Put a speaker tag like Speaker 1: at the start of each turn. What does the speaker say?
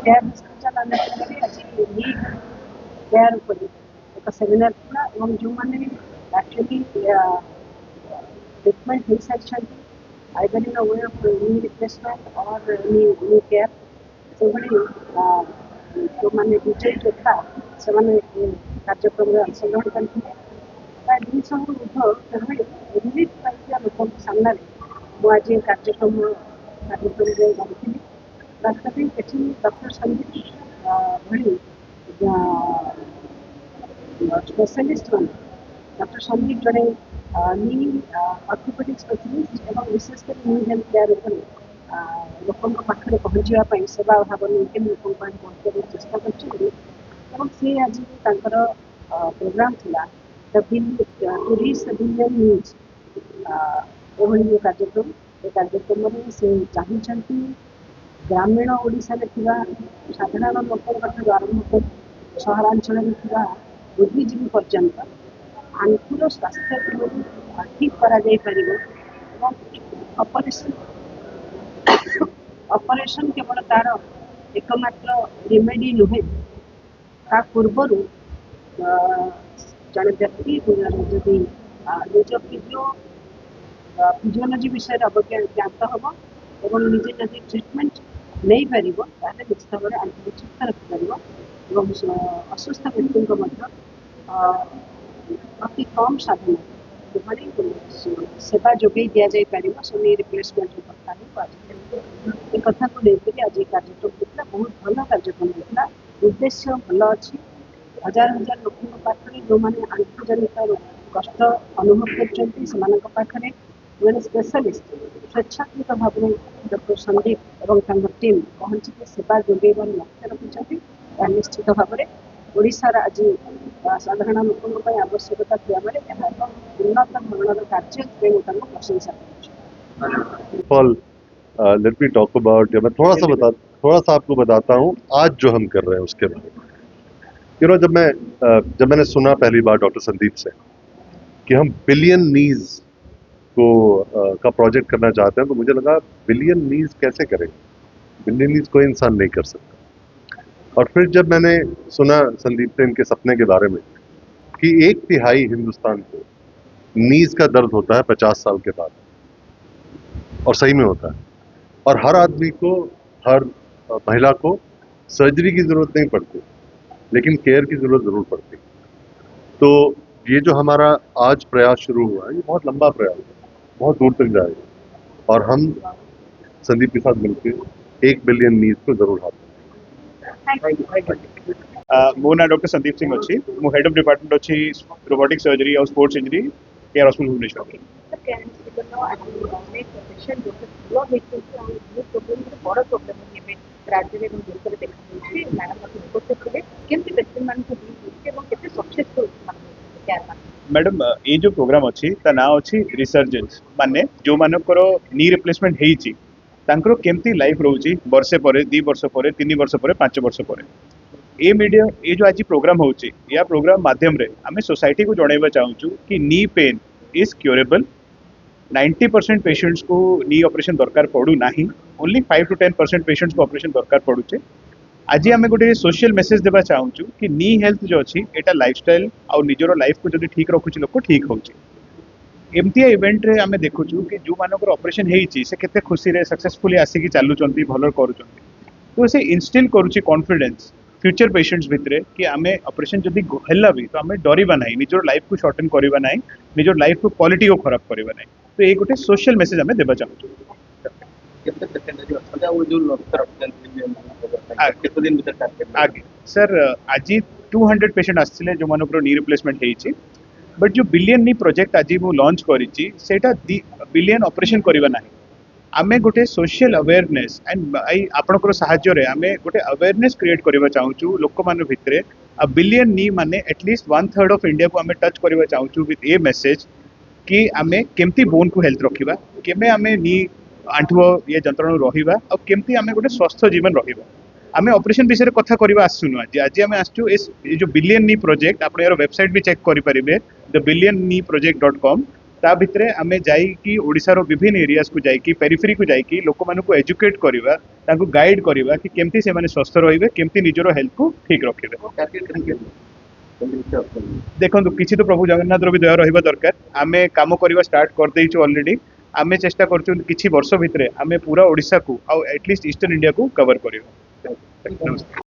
Speaker 1: Care hospital आने आज NEET care उपर एक सेमिनार था और जो मैंने एक्चुअली ट्रीटमेंट हो सारी either in way of knee replacement और नी केयर से जो मैंने डिटेल जो था से कार्यक्रम में अंशग्रहण करते दिन सब ऊर्ध रिलीफ पाई लोक सामने मुझे कार्यक्रम जाती वास्तव ये डॉक्टर संदीप भली स्पेशलिस्ट मैंने डॉक्टर संदीप जड़े नी ऑर्थोपेडिक स्पेशलिस्ट और विशेषकर नी हेल्थ केयर लोकों पाखे पहुँचापी सेवा भाव नहीं लोक पहुँचा चेष्टा कर आज प्रोग्राम थिला the two reach the billion news जो कार्यक्रम ये कार्यक्रम में से चाहती ग्रामीण ओडिशा साधारण लोक आरंभ कर सहरांचल बुद्धिजीवी पर्यंत आंखुर स्वास्थ्य ठीक कर ऑपरेशन केवल तार एकमात्र रेमेडी नुहे ता पूर्वर जड़े व्यक्ति जदि निज फिजियोलोजी विषय ज्ञात हम और निजे जब ट्रिटमेंट नहीं पार निश्चित भाव में आंखु सुस्थ रखिपर असुस्थ व्यक्ति अति कम साधन सेवा जोगे दि जापर सो नी रिप्लेसमेंट कथा ये कथा को लेकर आज कार्यक्रम होता बहुत भल कार्यक्रम होता उद्देश्य भल अच्छी हजार हजार लोक पाखे जो मैंने आंखु जनित कष्ट अनुभव कर मैंने स्पेशलिस्ट स्वेच्छात्मक भाव में डॉक्टर संदीप और टीम पहुँची सेवा जोगेबार लक्ष्य रखिंट निश्चित भाव में ओडिशार आज साधारण लोक आवश्यकता थी उन्नत धरण कार्य प्रशंसा
Speaker 2: कर लेट मी टॉक अबाउट मैं थोड़ा सा आपको बताता हूँ आज जो हम कर रहे हैं उसके बारे में। जब मैंने सुना पहली बार डॉक्टर संदीप से कि हम बिलियन नीज को का प्रोजेक्ट करना चाहते हैं तो मुझे लगा बिलियन नीज कैसे करेंगे, बिलियन नीज कोई इंसान नहीं कर सकता। और फिर जब मैंने सुना संदीप से इनके सपने के बारे में कि 1/3 हिंदुस्तान को नीज का दर्द होता है 50 साल के बाद, और सही में होता है, और हर आदमी को, हर महिला को सर्जरी की जरूरत नहीं पड़ती लेकिन केयर की जरूरत जरूर पड़ती। तो ये जो हमारा आज प्रयास शुरू हुआ है ये बहुत लंबा प्रयास है, बहुत दूर तक जाएगा और हम संदीप के साथ मिलकर 1 बिलियन नीज को जरूर हासिल।
Speaker 3: मो ना डॉक्टर संदीप सिंह अच्छी मो हेड ऑफ डिपार्टमेंट अच्छी रोबोटिक सर्जरी और sports injury care hospital Bhubaneswar. Madam ये जो प्रोग्राम अच्छी ता ना अच्छी रिसर्जेंस माने जो मानकर नी रिप्लेसमेंट होईची तांकर केमती लाइफ रोची वर्षे पर 2 वर्ष पर 3 वर्ष पर 5 वर्ष पर ए मीडिया ये जो आज प्रोग्राम होची या प्रोग्राम माध्यम रे आमे सोसाइटी को जणाइबा चाहूचु कि knee pain is curable. 90% patients को नी ऑपरेशन दरकार पड़ू नाही, ओनली 5 to 10% पेशेंट्स को ऑपरेशन दरकार पड़ुचे। आज आम गोटे सोशल मेसेज देवा चाहूँ कि नी हेल्थ जो अच्छी एटा लाइफस्टाइल और निजर लाइफ को जब ठीक रखुच लोक ठीक होची। एमती इवेंट रे आम देखुचु कि जो मानकर ऑपरेशन होईची से केते खुशी रे सक्सेसफुली आसिकी चालुचंती भल करूचंती, तो से इंस्टिल करूची कॉन्फिडेंस फ्यूचर पेशेंट्स भितरे कि आमे ऑपरेशन जदि हैला भी तो आमे डरिबा नाही, निजर लाइफ को शॉर्टन करबा नाही, निजर लाइफ को क्वालिटी को खराब करबा नाही। तो ये गोटे सोशल मेसेज आमे देबा चाहूँ। आगे सर आज 200 पेशेंट आसते जो मानकर नी रिप्लेसमेंट होईची, बट जो बिलियन नी प्रोजेक्ट आज मु लॉन्च करिची सेटा बिलियन ऑपरेशन करबा नाही, आमे गोटे सोशल अवेयरनेस एंड आपनकर सहाय्य रे आमे गोटे अवेयरनेस क्रिएट करबा चाहूचु लोक मान भितरे अ बिलियन नी माने एटलीस्ट 1/3 ऑफ इंडिया को आमे टच करबा चाहूचु विथ ए मैसेज कि आमे केमती बोन को हेल्थ रखिबा, केमे आमे नी आंठुओ ये जंत्रणा रहिबा और केमती आमे गोटे स्वस्थ जीवन रहिबा। आमे ऑपरेशन विषय कथा करबा आसुनु आज आमे आसचु जो बिलियन नी प्रोजेक्ट आप यार वेबसाइट भी चेक करि परिबे thebillionkneeproject.com ता भितरे आमे जाइकी ओडिशार विभिन्न एरियाज को जाइकी पेरिफेरी को जाइकी लोक मानकु एजुकेट करिवा तांको गाइड करिवा कि केमती से माने स्वस्थ रहिबे केमती निजरो हेल्थ को ठीक रखिबे देखो किसी तो प्रभु जगन्नाथ भी दया रहिबा दरकार आमे काम करवा स्टार्ट कर देइछु ऑलरेडी आमे चेष्टा करछु किछि वर्ष भितरे आमे पूरा ओडिसा को आ एटलीस्ट ईस्टर्न इंडिया को कवर करियो। नमस्ते।